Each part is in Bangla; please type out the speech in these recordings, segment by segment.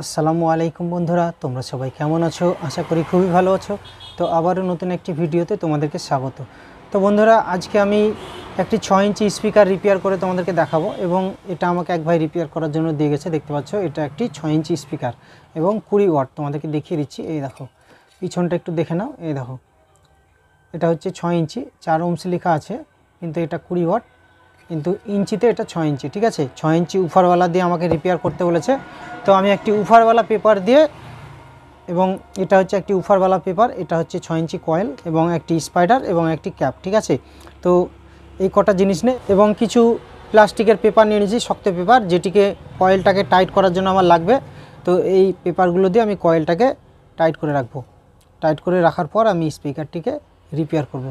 আসসালামু আলাইকুম বন্ধুরা, তোমরা সবাই কেমন আছো? আশা করি খুবই ভালো আছো। তো আবারও নতুন একটি ভিডিওতে তোমাদেরকে স্বাগত। তো বন্ধুরা, আজকে আমি একটি 6 ইঞ্চি স্পিকার রিপেয়ার করে তোমাদেরকে দেখাবো এবং এটা আমাকে এক ভাই রিপেয়ার করার জন্য দিয়ে গেছে। দেখতে পাচ্ছ, এটা একটি 6 ইঞ্চি স্পিকার এবং 20 ওয়াট। তোমাদেরকে দেখিয়ে দিচ্ছি, এই দেখো পিছনটা একটু দেখে নাও। এই দেখো, এটা হচ্ছে 6 ইঞ্চি, 4 ওহমস লেখা আছে, কিন্তু এটা 20 ওয়াট, কিন্তু ইঞ্চিতে এটা 6 ইঞ্চি। ঠিক আছে, 6 ইঞ্চি উফারওয়ালা দিয়ে আমাকে রিপেয়ার করতে বলেছে। তো আমি একটি উফারওয়ালা পেপার দিয়ে, এবং এটা হচ্ছে একটি উফারওয়ালা পেপার, এটা হচ্ছে 6 ইঞ্চি কয়েল এবং একটি স্পাইডার এবং একটি ক্যাপ। ঠিক আছে, তো এই কটা জিনিস নেই এবং কিছু প্লাস্টিকের পেপার নিয়ে নিয়েছি, শক্ত পেপার, যেটিকে কয়েলটাকে টাইট করার জন্য আমার লাগবে। তো এই পেপারগুলো দিয়ে আমি কয়েলটাকে টাইট করে রাখবো। টাইট করে রাখার পর আমি স্পিকারটিকে রিপেয়ার করব।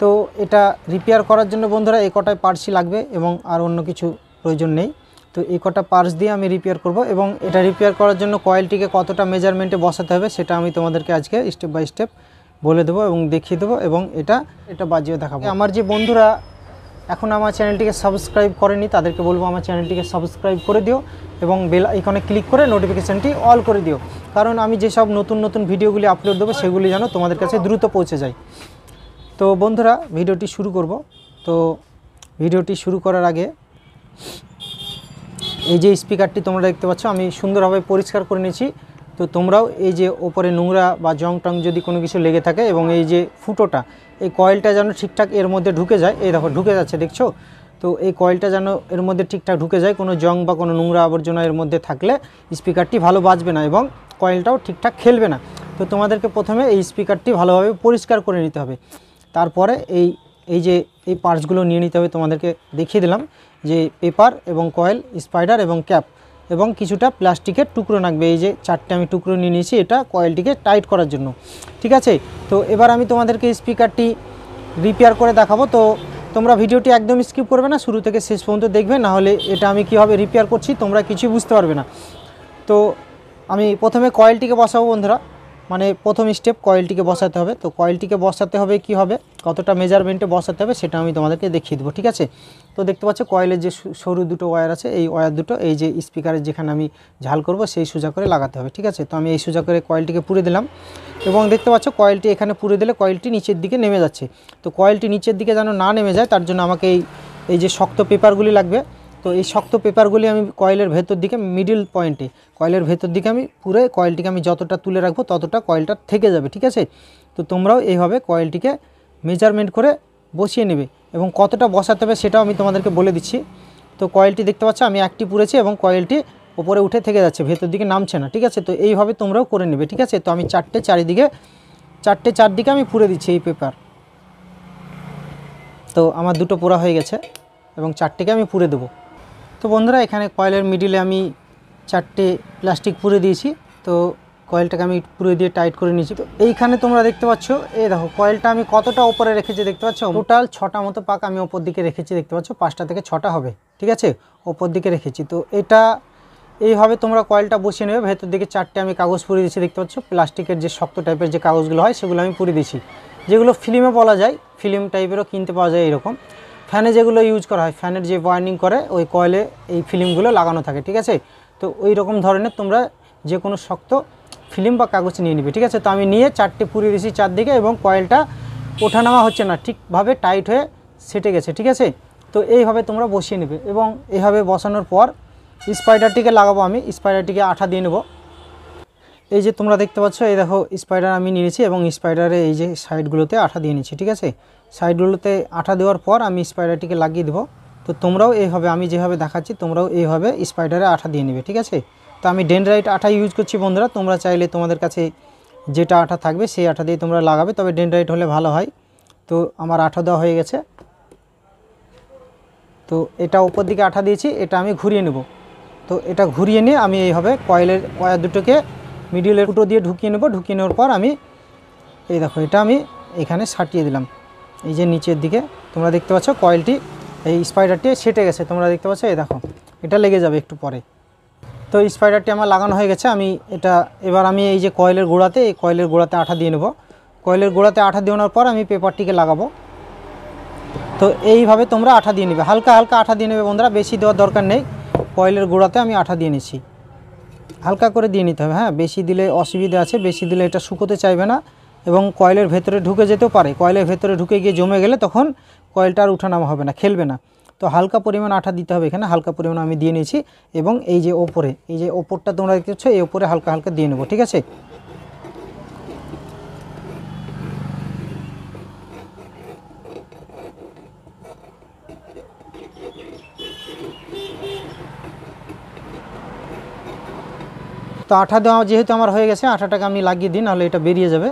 তো এটা রিপেয়ার করার জন্য বন্ধুরা এই কটায় পার্টসই লাগবে এবং আর অন্য কিছু প্রয়োজন নেই। তো এই কটা পার্টস দিয়ে আমি রিপেয়ার করব এবং এটা রিপেয়ার করার জন্য কয়েলটিকে কতটা মেজারমেন্টে বসাতে হবে সেটা আমি তোমাদেরকে আজকে স্টেপ বাই স্টেপ বলে দেবো এবং দেখিয়ে দেবো, এবং এটা বাজিয়ে দেখাবো। আমার যে বন্ধুরা এখন আমার চ্যানেলটিকে সাবস্ক্রাইব করেনি তাদেরকে বলবো আমার চ্যানেলটিকে সাবস্ক্রাইব করে দিও এবং বেল আইকনে ক্লিক করে নোটিফিকেশানটি অল করে দিও, কারণ আমি যেসব নতুন নতুন ভিডিওগুলি আপলোড দেবো সেগুলি যেন তোমাদের কাছে দ্রুত পৌঁছে যায়। তো বন্ধুরা, ভিডিওটি শুরু করব। তো ভিডিওটি শুরু করার আগে এই যে স্পিকারটি তোমরা দেখতে পাচ্ছ আমি সুন্দরভাবে পরিষ্কার করে নিয়েছি। তো তোমরাও এই যে ওপরে নোংরা বা জং টং যদি কোনো কিছু লেগে থাকে, এবং এই যে ফুটোটা, এই কয়েলটা যেন ঠিকঠাক এর মধ্যে ঢুকে যায়। এই দেখো ঢুকে যাচ্ছে, দেখছো? তো এই কয়েলটা যেন এর মধ্যে ঠিকঠাক ঢুকে যায়। কোনো জং বা কোনো নোংরা আবর্জনা এর মধ্যে থাকলে স্পিকারটি ভালো বাজবে না এবং কয়েলটাও ঠিকঠাক খেলবে না। তো তোমাদেরকে প্রথমে এই স্পিকারটি ভালোভাবে পরিষ্কার করে নিতে হবে। তারপরে এই যে এই পার্টসগুলো নিয়ে নিতে হবে। তোমাদেরকে দেখিয়ে দিলাম যে পেপার এবং কয়েল, স্পাইডার এবং ক্যাপ, এবং কিছুটা প্লাস্টিকের টুকরো লাগবে। এই যে 4টে আমি টুকরো নিয়ে নিয়েছি, এটা কয়েলটিকে টাইট করার জন্য। ঠিক আছে, তো এবার আমি তোমাদেরকে স্পিকারটি রিপেয়ার করে দেখাবো। তো তোমরা ভিডিওটি একদম স্কিপ করবে না, শুরু থেকে শেষ পর্যন্ত দেখবে, নাহলে এটা আমি কীভাবে রিপেয়ার করছি তোমরা কিছুই বুঝতে পারবে না। তো আমি প্রথমে কয়েলটিকে বসাবো বন্ধুরা, মানে প্রথম স্টেপ কয়েলটিকে বসাতে হবে। তো কয়েলটিকে বসাতে হবে কি হবে, কতটা মেজারমেন্টে বসাতে হবে সেটা আমি তোমাদেরকে দেখিয়ে দেবো। ঠিক আছে, তো দেখতে পাচ্ছ কয়েলের যে সরু দুটো ওয়্যার আছে, এই ওয়্যার দুটো এই যে স্পিকারের যেখানে আমি ঝাল করব সেই সোজা করে লাগাতে হবে। ঠিক আছে, তো আমি এই সোজা করে কয়েলটিকে পুরে দিলাম, এবং দেখতে পাচ্ছ কয়েলটি এখানে পুরে দিলে কয়েলটি নিচের দিকে নেমে যাচ্ছে। তো কয়েলটি নিচের দিকে যেন না নেমে যায় তার জন্য আমাকে এই যে শক্ত পেপারগুলি লাগবে। তো এই শক্ত পেপারগুলি আমি কয়েলের ভেতর দিকে, মিডিল পয়েন্টে কয়েলের ভেতর দিকে আমি পুরো কয়েলটিকে আমি যতটা তুলে রাখবো ততটা কয়েলটা থেকে যাবে। ঠিক আছে, তো তোমরাও এইভাবে কয়েলটিকে মেজারমেন্ট করে বসিয়ে নেবে, এবং কতটা বসাতে হবে সেটাও আমি তোমাদেরকে বলে দিচ্ছি। তো কয়েলটি দেখতে পাচ্ছ আমি একটি পুরেছি এবং কয়েলটি ওপরে উঠে থেকে যাচ্ছে, ভেতর দিকে নামছে না। ঠিক আছে, তো এইভাবে তোমরাও করে নেবে। ঠিক আছে, তো আমি চারটে চারদিকে আমি পুরে দিচ্ছি এই পেপার। তো আমার দুটো পোড়া হয়ে গেছে এবং 4টেকে আমি পুরে দেবো। তো বন্ধুরা, এখানে কয়েলের মিডিলে আমি 4টে প্লাস্টিক পুরে দিয়েছি। তো কয়েলটাকে আমি পুরে দিয়ে টাইট করে নিয়েছি। তো এইখানে তোমরা দেখতে পাচ্ছ, এই দেখো কয়েলটা আমি কতটা ওপরে রেখেছি দেখতে পাচ্ছ। টোটাল 6টা মতো পাক আমি ওপর দিকে রেখেছি, দেখতে পাচ্ছ 5টা থেকে 6টা হবে। ঠিক আছে, ওপর দিকে রেখেছি। তো এটা এইভাবে তোমরা কয়েলটা বসিয়ে নেবে। ভেতর দিকে 4টে আমি কাগজ পুরে দিয়েছি, দেখতে পাচ্ছ প্লাস্টিকের যে শক্ত টাইপের যে কাগজগুলো হয় সেগুলো আমি পুরে দিয়েছি, যেগুলো ফিল্মে বলা যায়, ফিল্ম টাইপেরও কিনতে পাওয়া যায় এরকম। ফ্যানে যেগুলো ইউজ করা হয়, ফ্যানের যে ওয়ার্নিং করে ওই কয়েলে এই ফিল্মগুলো লাগানো থাকে। ঠিক আছে, তো ওই রকম ধরনের তোমরা যে কোনো শক্ত ফিল্ম বা কাগজ নিয়ে নিবে। ঠিক আছে, তো আমি নিয়ে 4টে পুরিয়ে দিয়েছি চারদিকে, এবং কয়েলটা ওঠানামা হচ্ছে না, ঠিকভাবে টাইট হয়ে সেটে গেছে। ঠিক আছে, তো এইভাবে তোমরা বসিয়ে নেবে, এবং এইভাবে বসানোর পর স্পাইডারটিকে লাগাবো। আমি স্পাইডারটিকে আঠা দিয়ে নেব। এই যে তোমরা দেখতে পাচ্ছ, এই দেখো স্পাইডার আমি নিয়েছি এবং স্পাইডারে এই যে সাইডগুলোতে আঠা দিয়ে নিচ্ছি। ঠিক আছে, সাইডগুলোতে আঠা দেওয়ার পর আমি স্পাইডারটিকে লাগিয়ে দেবো। তো তোমরাও এইভাবে, আমি যেভাবে দেখাচ্ছি তোমরাও এইভাবে স্পাইডারে আঠা দিয়ে নেবে। ঠিক আছে, তো আমি ডেনড্রাইট আঠা ইউজ করছি বন্ধুরা, তোমরা চাইলে তোমাদের কাছে যেটা আঠা থাকবে সেই আঠা দিয়ে তোমরা লাগাবে, তবে ডেনড্রাইট হলে ভালো হয়। তো আমার আঠা দেওয়া হয়ে গেছে। তো এটা উপর দিকে আঠা দিয়েছি, এটা আমি ঘুরিয়ে নেব। তো এটা ঘুরিয়ে নিয়ে আমি এইভাবে কয়েলের ওয়্যার দুটোকে মিডিলের ফুটো দিয়ে ঢুকিয়ে নেব। ঢুকিয়ে নেওয়ার পর আমি এই দেখো এটা আমি এখানে সাটিয়ে দিলাম। এই যে নিচের দিকে তোমরা দেখতে পাচ্ছ কয়েলটি, এই স্পাইডারটি সেটে গেছে, তোমরা দেখতে পাচ্ছ। এই দেখো এটা লেগে যাবে একটু পরে। তো স্পাইডারটি আমার লাগানো হয়ে গেছে। এবার আমি এই যে কয়েলের গোড়াতে, এই কয়েলের গোড়াতে আঠা দিয়ে নেব। কয়েলের গোড়াতে আঠা দেওয়ার পর আমি পেপারটিকে লাগাবো। তো এইভাবে তোমরা আঠা দিয়ে নেবে, হালকা হালকা আঠা দিয়ে নেবে বন্ধুরা, বেশি দেওয়ার দরকার নেই। কয়েলের গোড়াতে আমি আঠা দিয়ে নিচ্ছি। হালকা করে দিয়ে নিতে হবে। হ্যাঁ, বেশি দিলে অসুবিধা আছে, বেশি দিলে এটা শুকোতে চাইবে না এবং কয়েলের ভেতরে ঢুকে যেতেও পারে। কয়েলের ভেতরে ঢুকে গিয়ে জমে গেলে তখন কয়েলটা আর উঠানামা হবে না, খেলবে না। তো হালকা পরিমাণ আঠা দিতে হবে এখানে, হালকা পরিমাণ আমি দিয়ে নিয়েছি। এবং এই যে ওপরে, এই যে ওপরটা তোমরা দেখতে পাচ্ছ, এই ওপরে হালকা হালকা দিয়ে নেবো, ঠিক আছে। তো আঠা দেওয়া যেহেতু আমার হয়ে গেছে, আঠাটাকে আমি লাগিয়ে দিই, নাহলে এটা বেরিয়ে যাবে।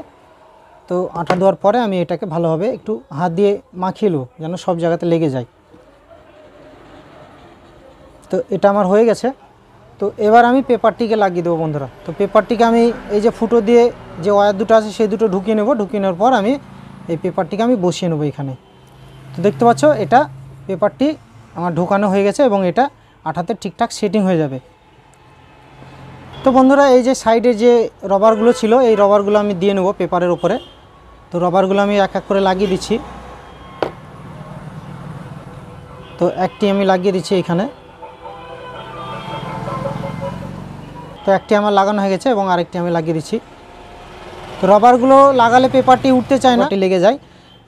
তো আঠা দেওয়ার পরে আমি এটাকে ভালোভাবে একটু হাত দিয়ে মাখিয়ে নেব, যেন সব জায়গাতে লেগে যায়। তো এটা আমার হয়ে গেছে। তো এবার আমি পেপারটিকে লাগিয়ে দেবো বন্ধুরা। তো পেপারটিকে আমি এই যে ফুটো দিয়ে যে ওয়্যার দুটো আছে সেই দুটো ঢুকিয়ে নেব। ঢুকিয়ে নেওয়ার পর আমি এই পেপারটিকে আমি বসিয়ে নেবো এখানে। তো দেখতে পাচ্ছ এটা পেপারটি আমার ঢোকানো হয়ে গেছে এবং এটা আঠাতে ঠিকঠাক সেটিং হয়ে যাবে। তো বন্ধুরা, এই যে সাইডে যে রবারগুলো ছিল, এই রবারগুলো আমি দিয়ে নেব পেপারের ওপরে। তো রবারগুলো আমি এক এক করে লাগিয়ে দিচ্ছি। তো একটি আমি লাগিয়ে দিচ্ছি এখানে। তো একটি আমার লাগানো হয়ে গেছে এবং আরেকটি আমি লাগিয়ে দিচ্ছি। তো রবারগুলো লাগালে পেপারটি উঠতে চায় না, লেগে যায়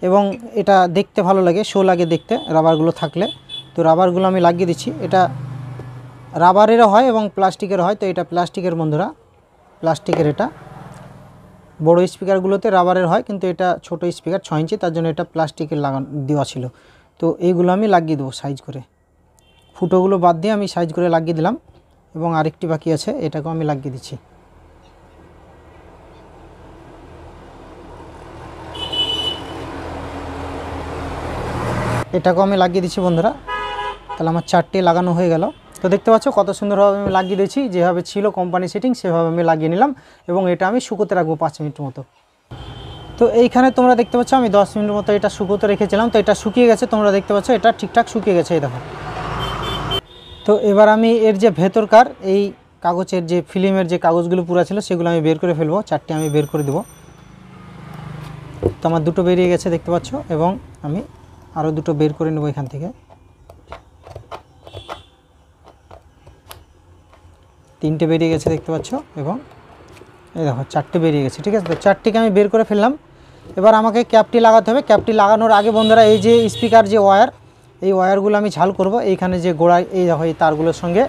এবং এটা দেখতে ভালো লাগে, শো লাগে দেখতে রাবারগুলো থাকলে। তো রাবারগুলো আমি লাগিয়ে দিচ্ছি। এটা রাবারেরও হয় এবং প্লাস্টিকের হয়। তো এটা প্লাস্টিকের বন্ধুরা, প্লাস্টিকের। এটা বড় স্পিকারগুলোতে রাবারের হয়, কিন্তু এটা ছোট স্পিকার 6 ইঞ্চি, তার জন্য এটা প্লাস্টিকের দেওয়া ছিল। তো এইগুলো আমি লাগিয়ে দেবো সাইজ করে। ফুটোগুলো বাদ দিয়ে আমি সাইজ করে লাগিয়ে দিলাম এবং আরেকটি বাকি আছে, এটাকেও আমি লাগিয়ে দিচ্ছি। এটাকেও আমি লাগিয়ে দিচ্ছি বন্ধুরা। তাহলে আমার 4টে লাগানো হয়ে গেল। তো দেখতে পাচ্ছ কত সুন্দরভাবে আমি লাগিয়ে দিয়েছি, যেভাবে ছিল কোম্পানি সেটিং সেভাবে আমি লাগিয়ে নিলাম এবং এটা আমি শুকোতে রাখবো 5 মিনিট মতো। তো এইখানে তোমরা দেখতে পাচ্ছ আমি 10 মিনিট মতো এটা শুকোতে রেখেছিলাম। তো এটা শুকিয়ে গেছে, তোমরা দেখতে পাচ্ছ এটা ঠিকঠাক শুকিয়ে গেছে, এই দেখো। তো এবার আমি এর যে ভেতরকার এই কাগজের যে ফিল্মের যে কাগজগুলো পুরো ছিল সেগুলো আমি বের করে ফেলবো। 4টে আমি বের করে দেবো। তো আমার 2টো বেরিয়ে গেছে দেখতে পাচ্ছ এবং আমি আরও 2টো বের করে নেব এখান থেকে। 3টে বেরিয়ে গেছে দেখতে পাচ্ছ এবং এই দেখো 4টে বেরিয়ে গেছে, ঠিক আছে। তো 4টিকে আমি বের করে ফেললাম। এবার আমাকে ক্যাপটি লাগাতে হবে। ক্যাপটি লাগানোর আগে বন্ধুরা, এই যে স্পিকার যে ওয়্যার, এই ওয়্যারগুলো আমি ঝাল করব। এইখানে যে গোড়ায় এই দেখো এই তারগুলোর সঙ্গে,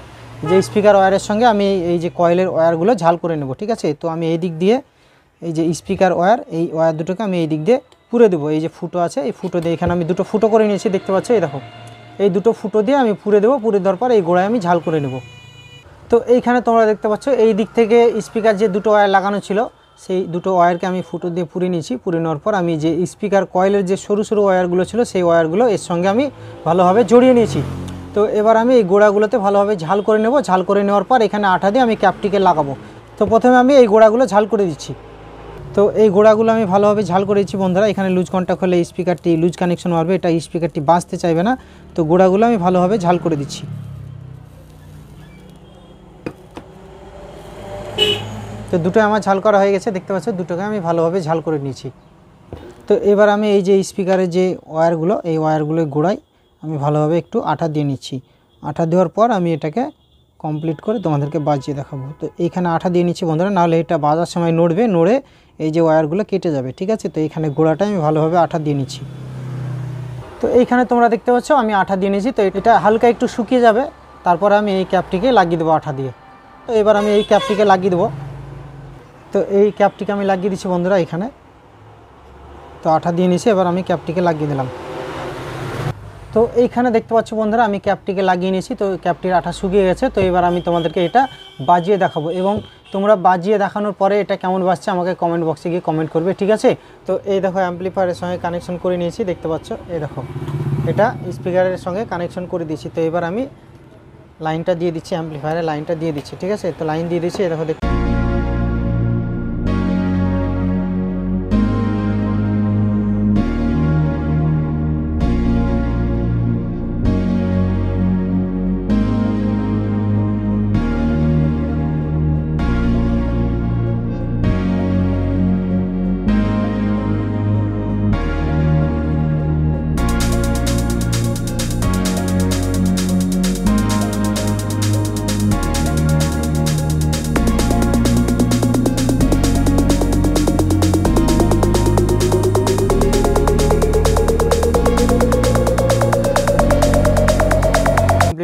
যে স্পিকার ওয়্যারের সঙ্গে আমি এই যে কয়েলের ওয়্যারগুলো ঝাল করে নেব, ঠিক আছে। তো আমি এই দিক দিয়ে এই যে স্পিকার ওয়্যার, এই ওয়্যার দুটোকে আমি এই দিক দিয়ে পুরে দেবো। এই যে ফুটো আছে, এই ফুটো দিয়ে এখানে আমি 2টো ফুটো করে নিয়েছি দেখতে পাচ্ছ, এই দেখো। এই 2টো ফুটো দিয়ে আমি পুরে দেবো। পুরে দেওয়ার পর এই গোড়ায় আমি ঝাল করে নেব। তো এইখানে তোমরা দেখতে পাচ্ছ এই দিক থেকে স্পিকার যে 2টো ওয়্যার লাগানো ছিল, সেই 2টো ওয়্যারকে আমি ফুটো দিয়ে পুরে নিয়েছি। পুরে নেওয়ার পর আমি যে স্পিকার কয়েলের যে সরু সরু ওয়্যারগুলো ছিল, সেই ওয়্যারগুলো এর সঙ্গে আমি ভালোভাবে জড়িয়ে নিয়েছি। তো এবার আমি এই গোড়াগুলোতে ভালোভাবে ঝাল করে নেব। ঝাল করে নেওয়ার পর এখানে আঠা দিয়ে আমি ক্যাপটিকে লাগাবো। তো প্রথমে আমি এই গোড়াগুলো ঝাল করে দিচ্ছি। তো এই গোড়াগুলো আমি ভালোভাবে ঝাল করেছি বন্ধুরা। এখানে লুজ কন্টাক্ট হলে স্পিকারটি লুজ কানেকশন মারবে, এটা স্পিকারটি বাঁচতে চাইবে না। তো গোড়াগুলো আমি ভালোভাবে ঝাল করে দিচ্ছি। তো 2টো আমার ঝাল করা হয়ে গেছে দেখতে পাচ্ছ, 2টোকে আমি ভালোভাবে ঝাল করে নিয়েছি। তো এবার আমি এই যে স্পিকারের যে ওয়্যারগুলো, এই ওয়্যারগুলো গোড়ায় আমি ভালোভাবে একটু আঠা দিয়ে নিচ্ছি। আঠা দেওয়ার পর আমি এটাকে কমপ্লিট করে তোমাদেরকে বাজিয়ে দেখাবো। তো এইখানে আঠা দিয়ে নিচ্ছি বন্ধুরা, নাহলে এটা বাজার সময় নড়বে, নড়ে এই যে ওয়্যারগুলো কেটে যাবে, ঠিক আছে। তো এইখানে গোড়াটা আমি ভালোভাবে আঠা দিয়ে নিচ্ছি। তো এইখানে তোমরা দেখতে পাচ্ছ আমি আঠা দিয়ে নিয়েছি। তো এটা হালকা একটু শুকিয়ে যাবে, তারপরে আমি এই ক্যাপটিকে লাগিয়ে দেবো আঠা দিয়ে। তো এবার আমি এই ক্যাপটিকে লাগিয়ে দেবো। তো এই ক্যাপটিকে আমি লাগিয়ে দিচ্ছি বন্ধুরা এখানে। তো আঠা দিয়ে নিয়েছি, এবার আমি ক্যাপটিকে লাগিয়ে দিলাম। তো এইখানে দেখতে পাচ্ছ বন্ধুরা আমি ক্যাপটিকে লাগিয়ে নিয়েছি। তো ক্যাপটির আঠা শুকিয়ে গেছে। তো এবার আমি তোমাদেরকে এটা বাজিয়ে দেখাবো এবং তোমরা বাজিয়ে দেখানোর পরে এটা কেমন বাজছে আমাকে কমেন্ট বক্সে গিয়ে কমেন্ট করবে, ঠিক আছে। তো এই দেখো অ্যাম্পলিফায়ারের সঙ্গে কানেকশন করে নিয়েছি দেখতে পাচ্ছ, এই দেখো এটা স্পিকারের সঙ্গে কানেকশন করে দিয়েছি। তো এবার আমি লাইনটা দিয়ে দিচ্ছি, অ্যাম্পলিফায়ারের লাইনটা দিয়ে দিচ্ছি, ঠিক আছে। তো লাইন দিয়ে দিচ্ছি, এই দেখো।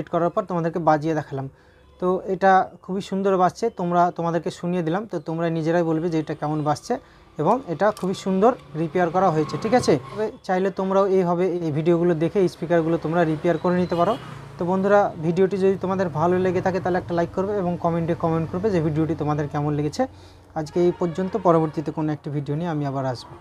সেট করার পর তোমাদেরকে বাজিয়ে দেখালাম। তো এটা খুবই সুন্দর বাজছে, তোমাদেরকে শুনিয়ে দিলাম। তো তোমরা নিজেরাই বলবে যে এটা কেমন বাজছে, এবং এটা খুবই সুন্দর রিপেয়ার করা হয়েছে, ঠিক আছে। তবে চাইলে তোমরাও এইভাবে এই ভিডিওগুলো দেখে স্পিকারগুলো তোমরা রিপেয়ার করে নিতে পারো। তো বন্ধুরা, ভিডিওটি যদি তোমাদের ভালো লেগে থাকে তাহলে একটা লাইক করবে এবং কমেন্টে কমেন্ট করবে যে ভিডিওটি তোমাদের কেমন লেগেছে। আজকে এই পর্যন্ত, পরবর্তীতে কোনো একটি ভিডিও নিয়ে আমি আবার আসবো।